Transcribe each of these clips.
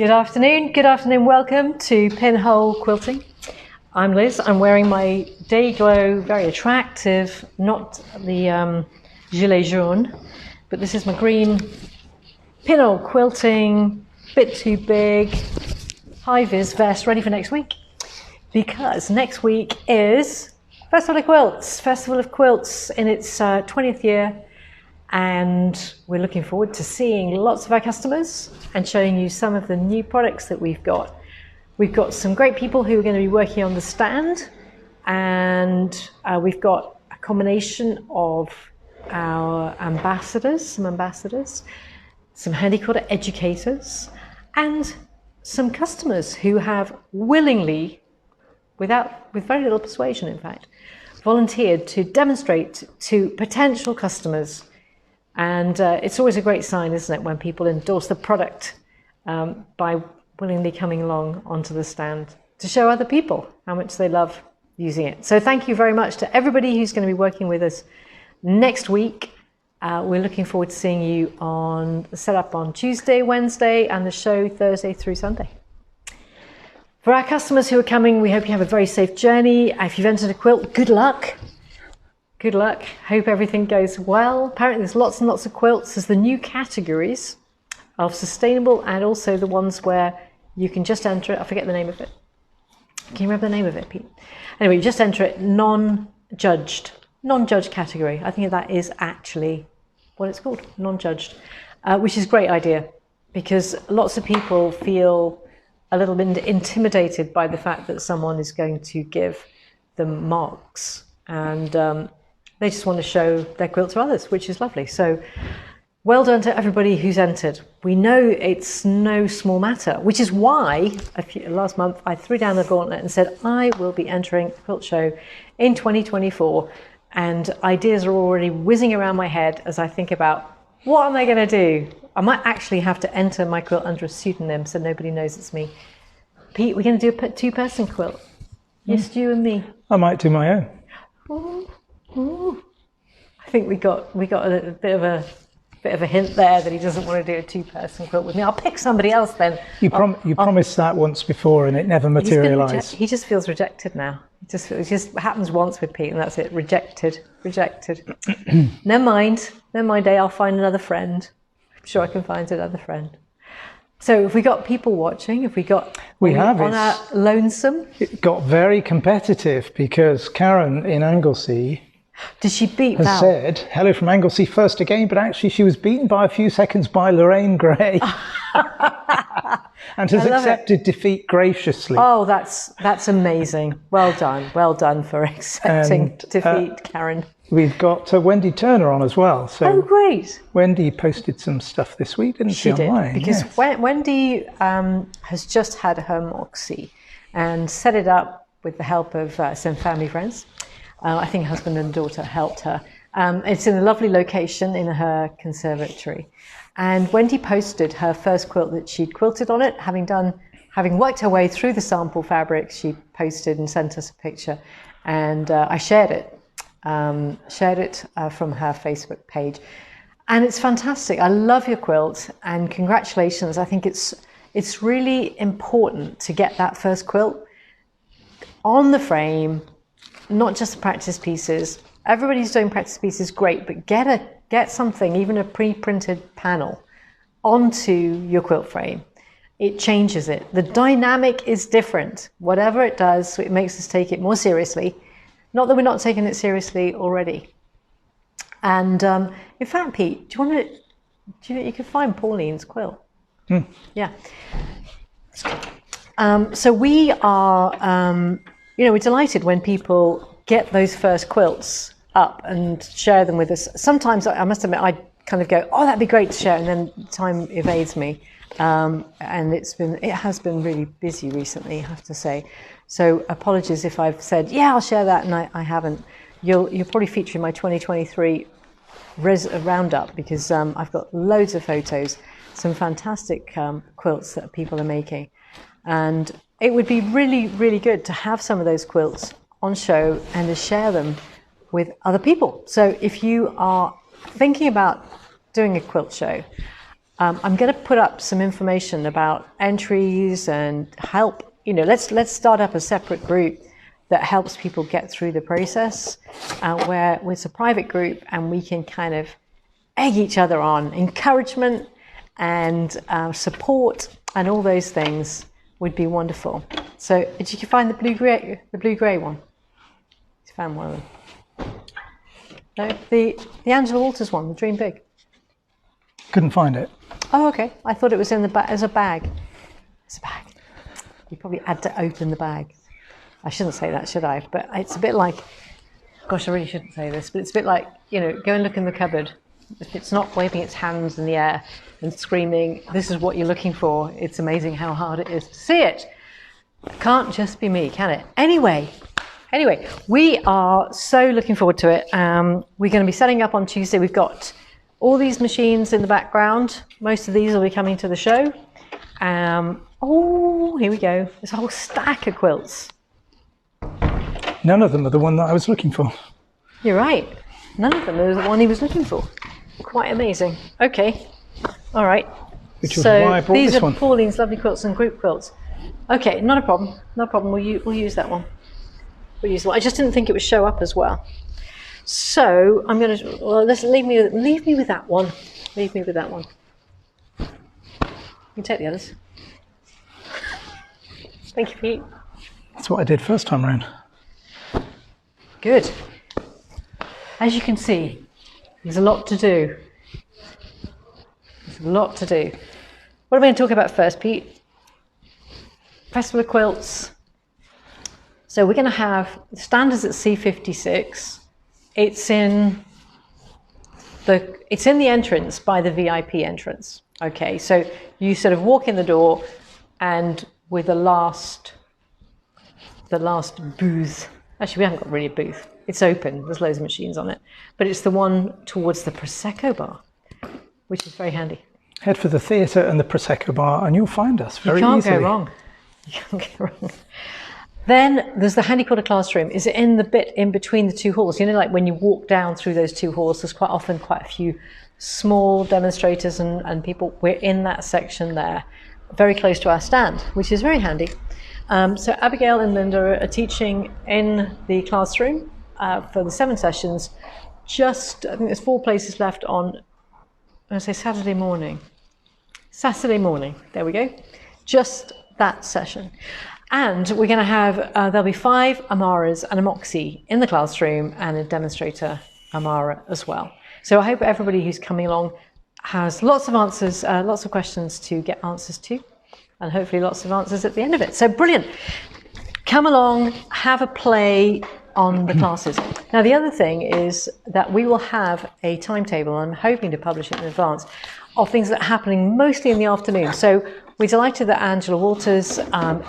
Good afternoon, welcome to Pinhole Quilting. I'm Liz, I'm wearing my Day Glow, very attractive, not the gilet jaune, but this is my green Pinhole Quilting, bit too big, high-vis vest, ready for next week. Because next week is Festival of Quilts in its 20th year. And we're looking forward to seeing lots of our customers and showing you some of the new products that we've got. We've got some great people who are going to be working on the stand, and we've got a combination of our ambassadors, some handy quilter educators, and some customers who have willingly, with very little persuasion in fact, volunteered to demonstrate to potential customers. And it's always a great sign, isn't it, when people endorse the product by willingly coming along onto the stand to show other people how much they love using it. So thank you very much to everybody who's going to be working with us next week. We're looking forward to seeing you on the setup on Tuesday, Wednesday, and the show Thursday through Sunday. For our customers who are coming, we hope you have a very safe journey. If you've entered a quilt, good luck. Good luck. Hope everything goes well. Apparently there's lots and lots of quilts. There's the new categories of sustainable and also the ones where you can just enter it. I forget the name of it. Can you remember the name of it, Pete? Anyway, you just enter it non-judged category. I think that is actually what it's called, non-judged, which is a great idea because lots of people feel a little bit intimidated by the fact that someone is going to give them marks, and they just want to show their quilt to others, which is lovely. So well done to everybody who's entered. We know it's no small matter, which is why last month I threw down the gauntlet and said I will be entering a quilt show in 2024, and ideas are already whizzing around my head as I think about what am I going to do. I might actually have to enter my quilt under a pseudonym so nobody knows it's me. Pete, we're going to do a two-person quilt. Just you and me. I might do my own. Ooh. I think we got a bit of a hint there that he doesn't want to do a two-person quilt with me. I'll pick somebody else then. You promised that once before and it never materialised. He just feels rejected now. It just happens once with Pete and that's it. Rejected. Never mind. I'll find another friend. I'm sure I can find another friend. So have we got people watching? We have on our lonesome? It got very competitive because Karen in Anglesey did she beat has Val? said, hello from Anglesey, first again, but actually she was beaten by a few seconds by Lorraine Gray and has accepted defeat graciously. Oh, that's amazing. Well done for accepting defeat, Karen. We've got Wendy Turner on as well. So oh, great. Wendy posted some stuff this week, didn't she? Online? Because yes. Wendy has just had her Moxie and set it up with the help of some family friends. I think husband and daughter helped her. It's in a lovely location in her conservatory. And Wendy posted her first quilt that she'd quilted on it, having worked her way through the sample fabric. She posted and sent us a picture, and I shared it from her Facebook page. And it's fantastic. I love your quilt and congratulations. I think it's really important to get that first quilt on the frame, not just practice pieces. Everybody's doing practice pieces, great, but get something, even a pre-printed panel, onto your quilt frame. It changes it. The dynamic is different. Whatever it does, it makes us take it more seriously. Not that we're not taking it seriously already. And in fact, Pete, do you know you can find Pauline's quilt? Yeah. So we are, we're delighted when people get those first quilts up and share them with us. Sometimes, I must admit, I kind of go, oh, that'd be great to share, and then time evades me. And it has been really busy recently, I have to say. So apologies if I've said, yeah, I'll share that, and I haven't. You'll probably feature in my 2023 roundup because I've got loads of photos, some fantastic quilts that people are making. And it would be really, really good to have some of those quilts on show and to share them with other people. So if you are thinking about doing a quilt show, I'm going to put up some information about entries and help. You know, let's start up a separate group that helps people get through the process, where it's a private group and we can kind of egg each other on. Encouragement and support and all those things would be wonderful. So did you find the blue-grey one? You found one of them. No, the Angela Walters one, the Dream Big. Couldn't find it. Oh, okay. I thought it was in the as a bag. It's a bag. You probably had to open the bag. I shouldn't say that, should I? But it's a bit like, gosh, I really shouldn't say this, but it's a bit like, you know, go and look in the cupboard. If it's not waving its hands in the air and screaming, this is what you're looking for, it's amazing how hard it is to see it. It can't just be me, can it? Anyway, we are so looking forward to it. We're going to be setting up on Tuesday. We've got all these machines in the background. Most of these will be coming to the show. Oh, here we go. There's a whole stack of quilts. None of them are the one that I was looking for. You're right. None of them are the one he was looking for. Quite amazing. Okay. All right. Which is why I brought these this are one. Pauline's lovely quilts and group quilts. Okay, not a problem. No problem. We'll use that one. We'll use that one. I just didn't think it would show up as well. So I'm going to. Well, let's leave me with that one. Leave me with that one. You can take the others. Thank you, Pete. That's what I did first time around. Good. As you can see, there's a lot to do. There's a lot to do. What are we going to talk about first, Pete? Festival of Quilts. So we're going to have standards at C56. It's in the entrance by the VIP entrance. Okay, so you sort of walk in the door, and with the last booth. Actually, we haven't got really a booth. It's open. There's loads of machines on it, but it's the one towards the Prosecco bar, which is very handy. Head for the theatre and the Prosecco bar, and you'll find us very easily. You can't go wrong. You can't go wrong. Then there's the handy quilter classroom. Is it in the bit in between the two halls? You know, like when you walk down through those two halls, there's quite often quite a few small demonstrators and people. We're in that section there, very close to our stand, which is very handy. So Abigail and Linda are teaching in the classroom for the 7 sessions. I think there's 4 places left on, I'm going to say Saturday morning. Saturday morning, there we go. Just that session. And we're going to have, there'll be 5 Amaras and a Moxie in the classroom and a demonstrator Amara as well. So I hope everybody who's coming along has lots of answers, lots of questions to get answers to, and hopefully lots of answers at the end of it. So brilliant. Come along, have a play on the classes. Now the other thing is that we will have a timetable, I'm hoping to publish it in advance, of things that are happening mostly in the afternoon. So we're delighted that Angela Walters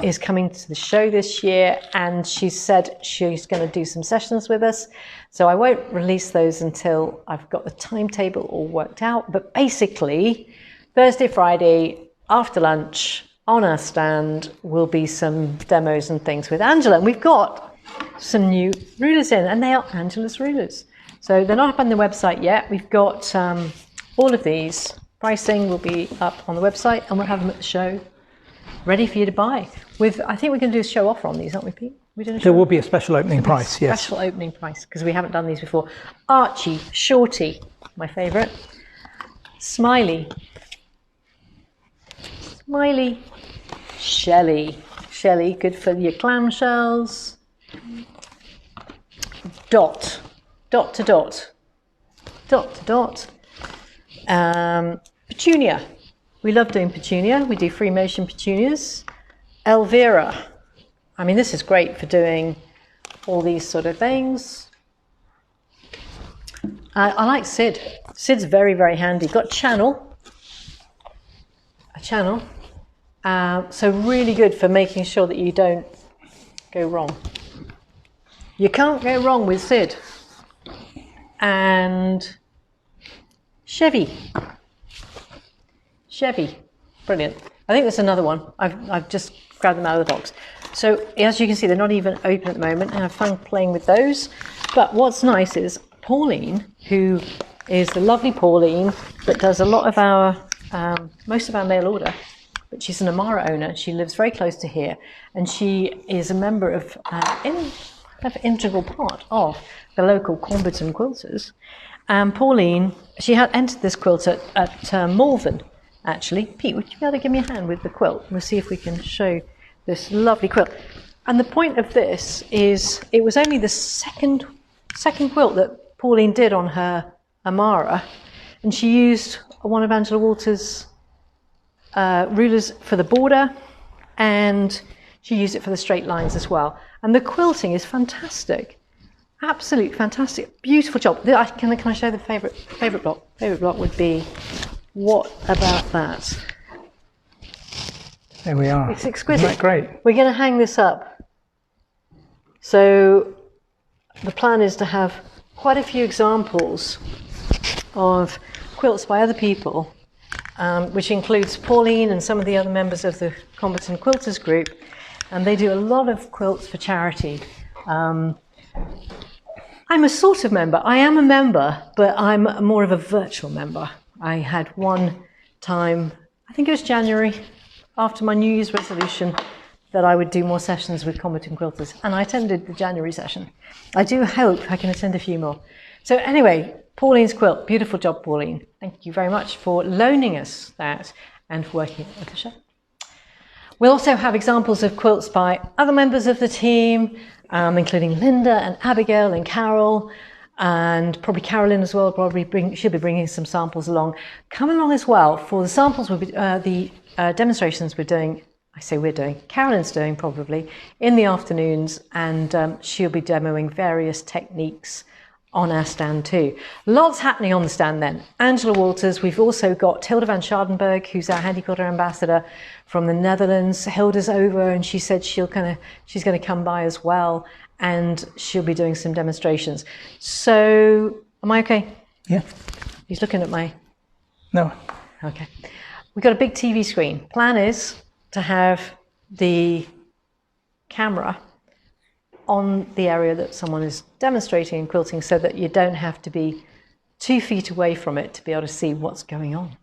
is coming to the show this year, and she said she's going to do some sessions with us. So I won't release those until I've got the timetable all worked out. But basically, Thursday, Friday, after lunch, on our stand will be some demos and things with Angela. And we've got some new rulers in, and they are Angela's rulers. So they're not up on the website yet. We've got all of these. Pricing will be up on the website, and we'll have them at the show, ready for you to buy. I think we're going to do a show offer on these, aren't we, Pete? There will be a special opening price, yes. Special opening price, because we haven't done these before. Archie, Shorty, my favourite. Smiley. Shelley, good for your clamshells. Dot to dot. Petunia. We love doing petunia. We do free motion petunias. Elvira. I mean, this is great for doing all these sort of things. I like Sid. Sid's very, very handy. Got a channel. So really good for making sure that you don't go wrong. You can't go wrong with Sid. And Chevy, brilliant. I think there's another one. I've just grabbed them out of the box. So as you can see, they're not even open at the moment, and I've fun playing with those. But what's nice is Pauline, who is the lovely Pauline that does a lot of our most of our mail order, but she's an Amara owner. She lives very close to here, and she is a member of an integral part of the local Combatant Quilters. Pauline, she had entered this quilt at Malvern, actually. Pete, would you be able to give me a hand with the quilt? We'll see if we can show this lovely quilt. And the point of this is it was only the second quilt that Pauline did on her Amara, and she used one of Angela Walters' rulers for the border, and she used it for the straight lines as well. And the quilting is fantastic. Absolutely fantastic. Beautiful job. Can I show the favourite block? Favourite block would be, what about that? There we are. It's exquisite. Isn't that great? We're going to hang this up. So the plan is to have quite a few examples of quilts by other people, which includes Pauline and some of the other members of the Combatant Quilters group, and they do a lot of quilts for charity. I'm a sort of member. I am a member, but I'm more of a virtual member. I had one time, I think it was January, after my New Year's resolution, that I would do more sessions with Combatant Quilters, and I attended the January session. I do hope I can attend a few more. So anyway, Pauline's quilt, beautiful job, Pauline. Thank you very much for loaning us that and for working at the show. We'll also have examples of quilts by other members of the team, including Linda and Abigail and Carol, and probably Carolyn as well. She'll be bringing some samples along. Come along as well for the samples. The demonstrations we're doing. I say we're doing. Carolyn's doing probably in the afternoons, and she'll be demoing various techniques on our stand too. Lots happening on the stand then. Angela Walters, we've also got Tilda van Schadenberg, who's our Handy Quilter ambassador from the Netherlands. Hilda's over, and she said she's going to come by as well, and she'll be doing some demonstrations. So, am I okay? Yeah. He's looking at my... No. Okay. We've got a big TV screen. Plan is to have the camera on the area that someone is demonstrating in quilting, so that you don't have to be 2 feet away from it to be able to see what's going on.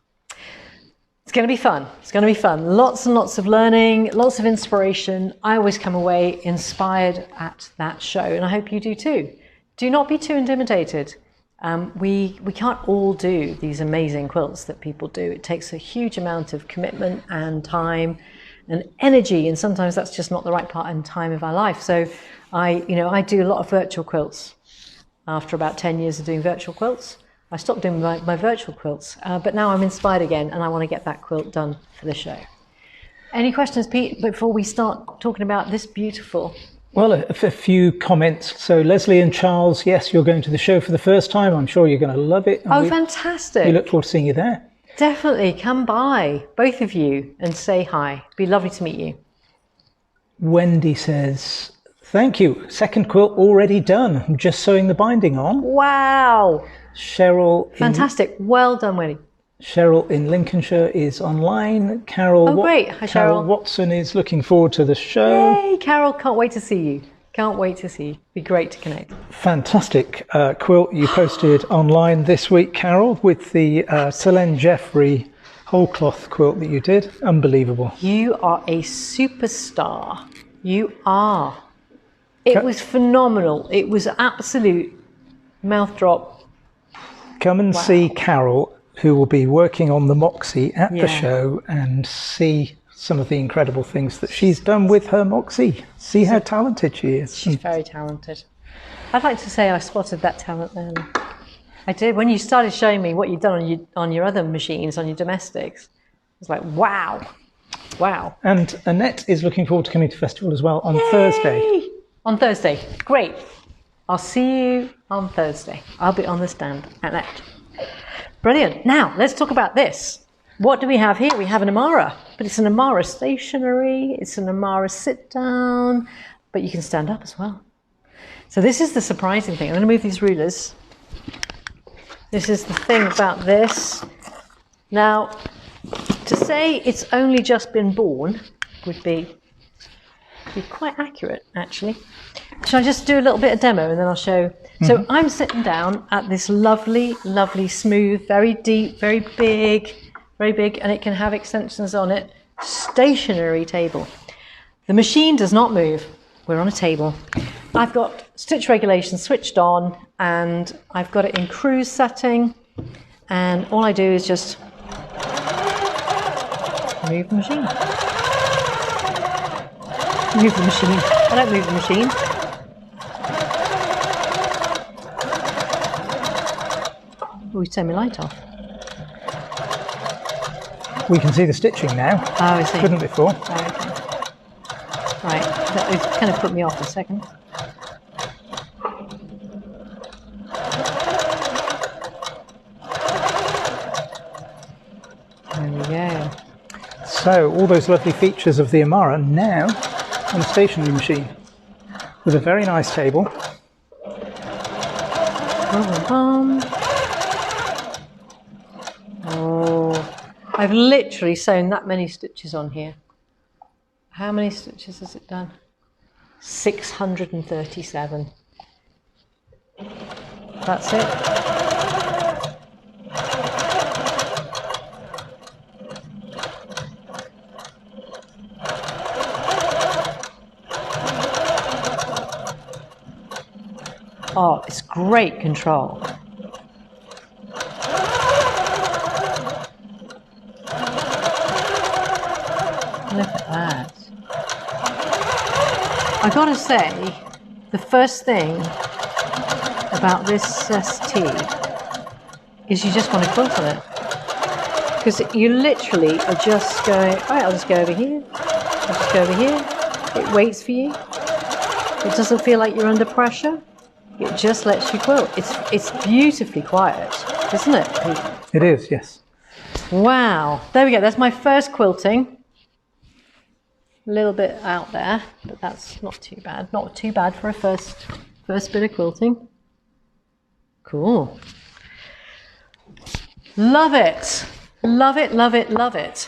It's going to be fun. It's going to be fun. Lots and lots of learning, lots of inspiration. I always come away inspired at that show, and I hope you do too. Do not be too intimidated. We can't all do these amazing quilts that people do. It takes a huge amount of commitment and time and energy, and sometimes that's just not the right part and time of our life. So I do a lot of virtual quilts. After about 10 years of doing virtual quilts, I stopped doing my virtual quilts, but now I'm inspired again, and I want to get that quilt done for the show. Any questions, Pete, before we start talking about this beautiful? Well, a few comments. So Leslie and Charles, yes, you're going to the show for the first time. I'm sure you're going to love it. Oh, fantastic. We look forward to seeing you there. Definitely come by, both of you, and say hi. It'd be lovely to meet you. Wendy says, thank you. Second quilt already done. I'm just sewing the binding on. Wow. Cheryl. Fantastic. Well done, Wendy. Cheryl in Lincolnshire is online. Carol, great. Hi, Carol Cheryl. Watson is looking forward to the show. Yay, Carol. Can't wait to see you. Can't wait to see you. Be great to connect. Fantastic quilt you posted online this week, Carol, with the Selene Jeffrey whole cloth quilt that you did. Unbelievable. You are a superstar. You are. It was phenomenal. It was absolute mouth drop. Come and see Carol, who will be working on the Moxie at the show, and see some of the incredible things that she's done with her Moxie. See how talented she is. She's very talented. I'd like to say I spotted that talent then. I did. When you started showing me what you'd done on your other machines, on your domestics, I was like, wow. Wow. And Annette is looking forward to coming to festival as well on Thursday. On Thursday. Great. I'll see you on Thursday. I'll be on the stand at that. Brilliant. Now, let's talk about this. What do we have here? We have an Amara, but it's an Amara stationary. It's an Amara sit down, but you can stand up as well. So this is the surprising thing. I'm going to move these rulers. This is the thing about this. Now, to say it's only just been born would be quite accurate, actually. Shall I just do a little bit of demo and then I'll show? Mm-hmm. So I'm sitting down at this lovely, lovely, smooth, very deep, very big very big, and it can have extensions on it. Stationary table. The machine does not move. We're on a table. I've got stitch regulation switched on, and I've got it in cruise setting, and all I do is just move the machine. Move the machine. I don't move the machine. Oh, we turned my light off. We can see the stitching now. Oh, I see. Couldn't before. Oh, okay. Right, that kind of put me off a second. There we go. So all those lovely features of the Amara now on a stationary machine with a very nice table. Oh, I've literally sewn that many stitches on here. How many stitches has it done? 637. That's it. Oh, it's great control. Look at that. I gotta say, the first thing about this ST is you just want to quilt on it. Because you literally are just going, all right, I'll just go over here, I'll just go over here. It waits for you. It doesn't feel like you're under pressure. It just lets you quilt. It's beautifully quiet, isn't it, Pete? It is, yes. Wow. There we go. That's my first quilting. A little bit out there, but that's not too bad. Not too bad for a first bit of quilting. Cool. Love it. Love it, love it, love it.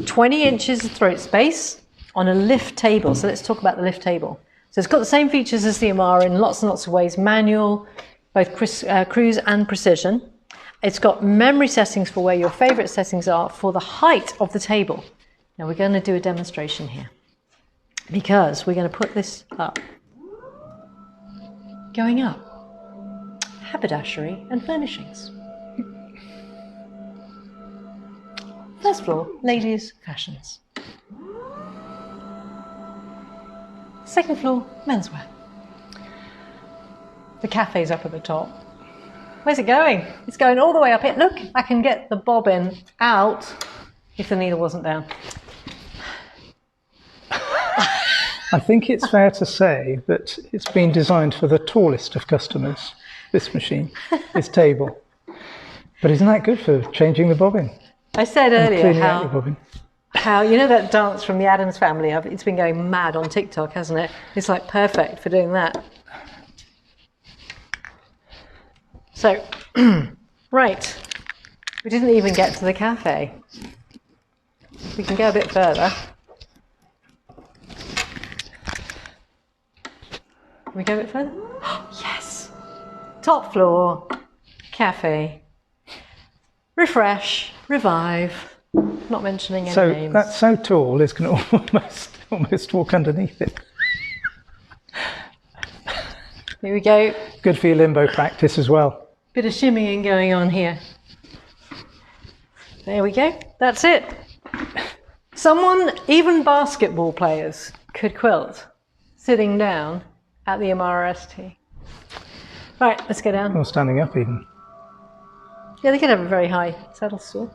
20 inches of throat space on a lift table. So let's talk about the lift table. So it's got the same features as the Amara in lots and lots of ways. Manual, both cruise and precision. It's got memory settings for where your favorite settings are for the height of the table. Now we're going to do a demonstration here because we're going to put this up. Going up. Haberdashery and furnishings. First floor, ladies' fashions. Second floor, menswear. The cafe's up at the top. Where's it going? It's going all the way up it. Look, I can get the bobbin out if the needle wasn't down. I think it's fair to say that it's been designed for the tallest of customers, this machine, this table. But isn't that good for changing the bobbin? I said earlier how, you know that dance from the Addams Family, it's been going mad on TikTok, hasn't it? It's like perfect for doing that. So, right, we didn't even get to the cafe. We can go a bit further. Can we go a bit further? Yes! Top floor, cafe, refresh, revive, not mentioning any names. So that's so tall, it's going to almost walk underneath it. Here we go. Good for your limbo practice as well. Bit of shimmying going on here. There we go. That's it. Someone, even basketball players, could quilt sitting down at the Amara ST. Right, let's go down. Or standing up even. Yeah, they could have a very high saddle stool.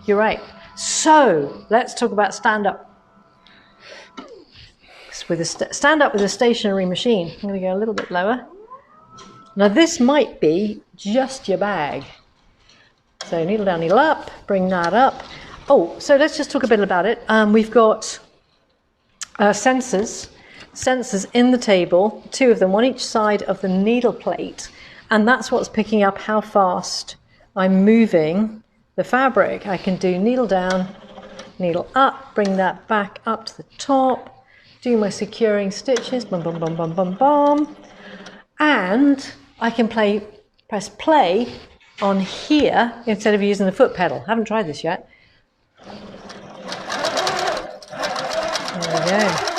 You're right. So let's talk about stand-up. With a stand-up with a stationary machine. I'm going to go a little bit lower. Now this might be just your bag. So needle down, needle up, bring that up. Oh, so let's just talk a bit about it. We've got sensors in the table, 2 of them, one each side of the needle plate, and that's what's picking up how fast I'm moving the fabric. I can do needle down, needle up, bring that back up to the top, do my securing stitches, bum, bum, bum, bum, bum, bum, and I can press play on here instead of using the foot pedal. I haven't tried this yet. go.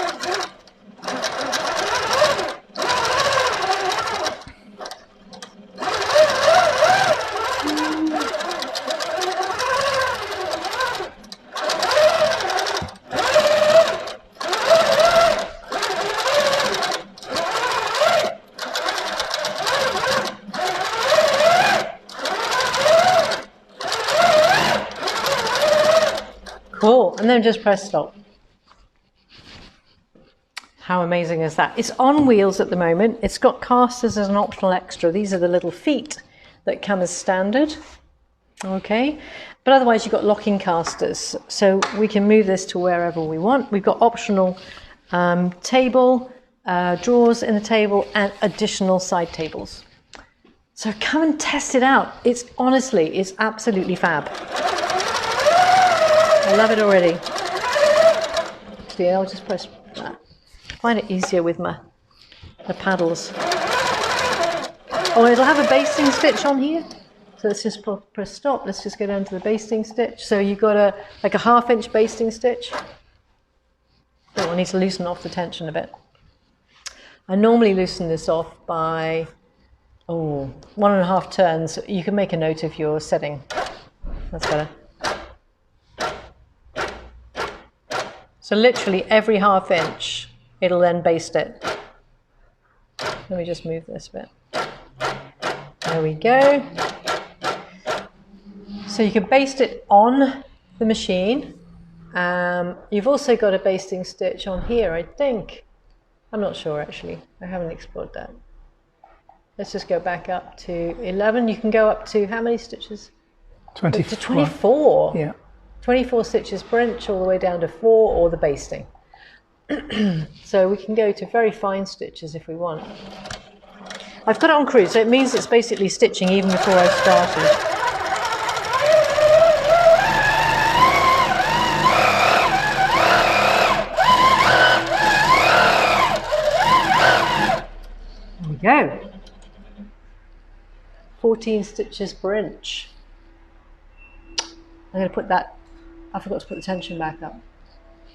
Cool, and then just press stop. How amazing is that? It's on wheels at the moment. It's got casters as an optional extra. These are the little feet that come as standard. Okay, but otherwise you've got locking casters, so we can move this to wherever we want. We've got optional table, drawers in the table, and additional side tables. So come and test it out. It's honestly, it's absolutely fab. I love it already. See, I'll just press that. I find it easier with the paddles. Oh, it'll have a basting stitch on here. So let's just press stop. Let's just go down to the basting stitch. So you've got a 1/2 inch basting stitch. Oh, I need to loosen off the tension a bit. I normally loosen this off by 1.5 turns. You can make a note if you're setting. That's better. So literally every 1/2 inch, it'll then baste it. Let me just move this bit. There we go. So you can baste it on the machine. You've also got a basting stitch on here, I think. I'm not sure actually. I haven't explored that. Let's just go back up to 11. You can go up to how many stitches? 24. To 24. Yeah. 24 stitches per inch all the way down to 4, or the basting. So we can go to very fine stitches if we want. I've got it on cruise, so it means it's basically stitching even before I started. There we go. 14 stitches per inch. I'm going to put that, I forgot to put the tension back up.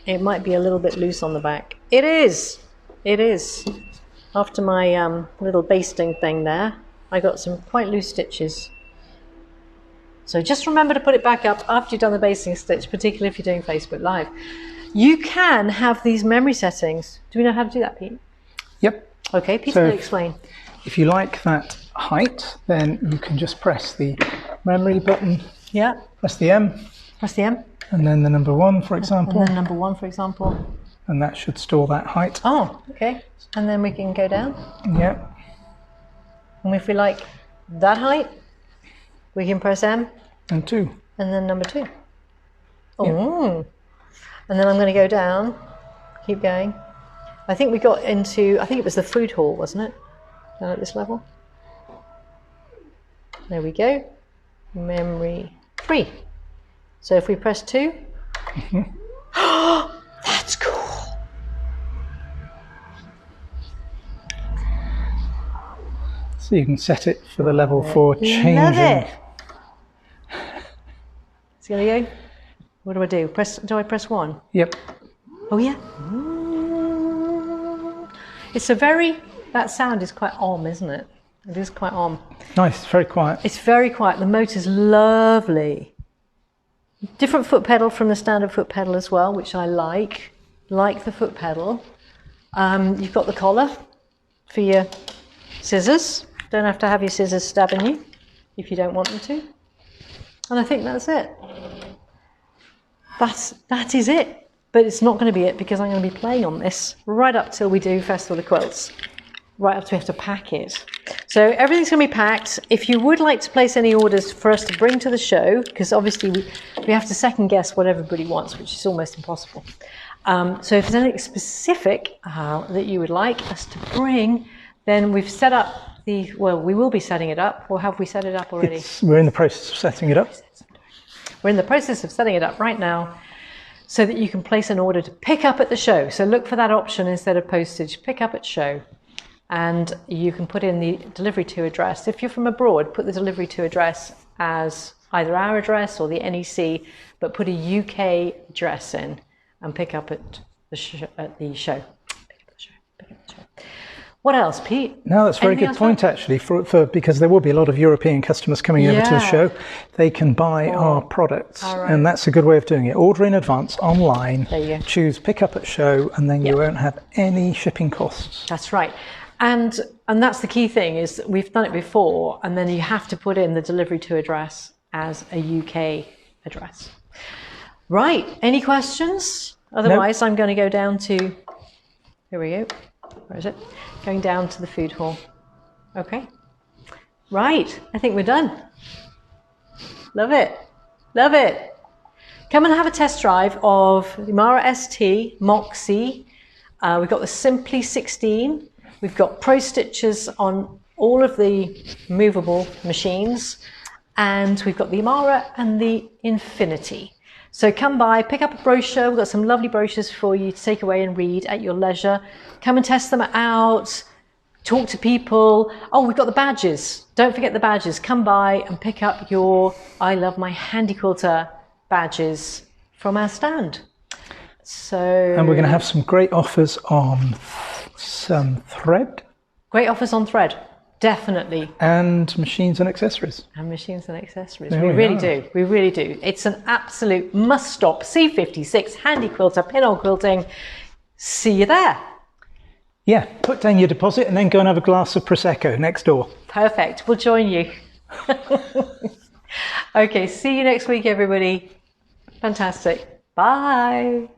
It might be a little bit loose on the back. It is. It is. After my little basting thing there, I got some quite loose stitches. So just remember to put it back up after you've done the basting stitch, particularly if you're doing Facebook Live. You can have these memory settings. Do we know how to do that, Pete? Yep. Okay, Pete's going to explain. If you like that height, then you can just press the memory button. Yeah. Press the M. Press the M. And then the number 1, for example. And then number 1, for example. And that should store that height. Oh, okay. And then we can go down. Yeah. And if we like that height, we can press M. And 2. And then number 2. Oh. Yeah. And then I'm going to go down. Keep going. I think we got into, I think it was the food hall, wasn't it? Down at this level. There we go. Memory 3. So if we press 2. That's cool. So you can set it for the level 4 changing. Love it. So there you go. What do I do? Do I press 1? Yep. Oh yeah. It's a that sound is quite isn't it? It is quite Nice, very quiet. It's very quiet. The motor's lovely. Different foot pedal from the standard foot pedal as well, which I like. Like the foot pedal. You've got the collar for your scissors. Don't have to have your scissors stabbing you if you don't want them to. And I think that's it. That is it. But it's not going to be it, because I'm going to be playing on this right up till we do Festival of Quilts. Right up till we have to pack it. So everything's going to be packed. If you would like to place any orders for us to bring to the show, because obviously we have to second guess what everybody wants, which is almost impossible. So if there's anything specific that you would like us to bring, then we've set up we will be setting it up, or have we set it up already? We're in the process of setting it up. We're in the process of setting it up right now, so that you can place an order to pick up at the show. So look for that option instead of postage, pick up at show. And you can put in the delivery to address. If you're from abroad, put the delivery to address as either our address or the NEC, but put a UK address in and pick up at the show. Pick up the show. What else, Pete? No, that's a very good point, actually, for because there will be a lot of European customers coming over to the show. They can buy our products, and that's a good way of doing it. Order in advance online, choose pick up at show, and then you won't have any shipping costs. That's right. And that's the key thing, is we've done it before, and then you have to put in the delivery to address as a UK address. Right, any questions? Otherwise, I'm going to go down to, here we go, where is it? Going down to the food hall. Okay. Right, I think we're done. Love it. Love it. Come and have a test drive of the Amara ST, Moxie. We've got the Simply 16. We've got Pro Stitchers on all of the movable machines. And we've got the Amara and the Infinity. So come by, pick up a brochure. We've got some lovely brochures for you to take away and read at your leisure. Come and test them out, talk to people. Oh, we've got the badges. Don't forget the badges. Come by and pick up your I Love My Handy Quilter badges from our stand. And we're going to have some great offers on some thread. Great offers on thread, definitely. And machines and accessories. And machines and accessories. We really do. We really do. It's an absolute must-stop. C56 Handy Quilter, pinhole quilting. See you there. Yeah, put down your deposit and then go and have a glass of Prosecco next door. Perfect. We'll join you. Okay, see you next week, everybody. Fantastic. Bye.